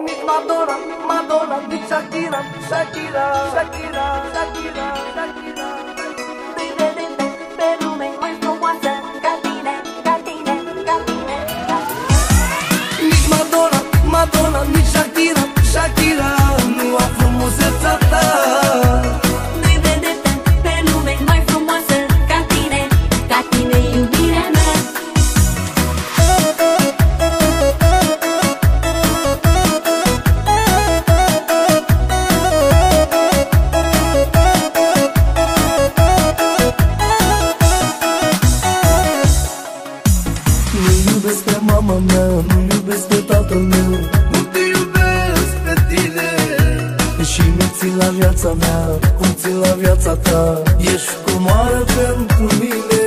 Nici Madonna, Madonna, nici Shakira, Shakira, Shakira, Shakira, Shakira. Pe lume mai frumoasă ca tine, ca tine, ca tine, ca tine. Nici Madonna, Madonna, nici Shakira, Shakira nu au frumusețea ta. Pe lume mai frumoasă ca tine, iubirea mea. Nu iubesc pe mama mea, nu iubesc pe tatăl meu, nu te iubesc pe tine. Și nu țin la viața mea, cum țin la viața ta. Ești comoară pentru mine.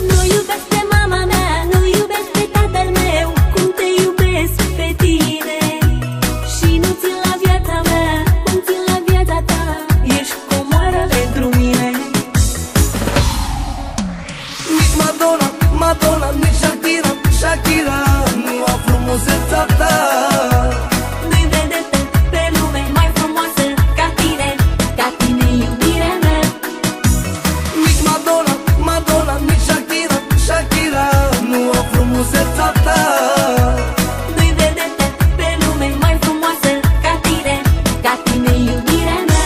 Nu iubesc pe mama mea, nu iubesc pe tatăl meu, cum te iubesc pe tine. Și nu țin la viața mea, cum țin la viața ta. Ești comoară pentru mine. Nici Madonna, Madonna, nici Shakira, Shakira nu au frumusețea ta. Pe lume mai frumoasă ca tine, iubirea mea. Nici Madonna, Madonna, nici Shakira, Shakira nu au frumusețea ta. Pe lume mai frumoasă ca tine, iubirea mea.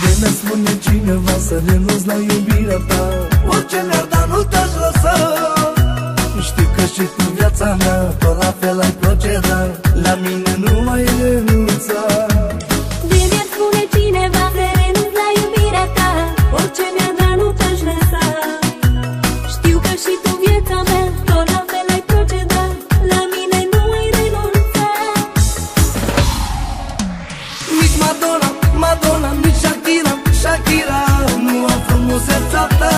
De mi-ar spune cineva să renunț la iubirea ta, orice mi-ar da nu te-aș lăsa. Știu că și tu viața mea tot la fel ai proceda, la mine nu mai renunța. De mi-ar spune cineva să renunț la iubirea ta, orice mi-ar da nu te-aș lăsa. Știu că și tu viața mea tot la fel ai proceda, la mine nu ai renunța. Nici Madonna, Madonna, nici Shakira, Shakira nu au frumusețea ta.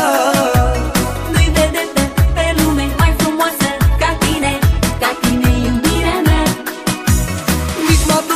Pe lume mai frumoasă ca tine, iubirea mea. Nici Madonna,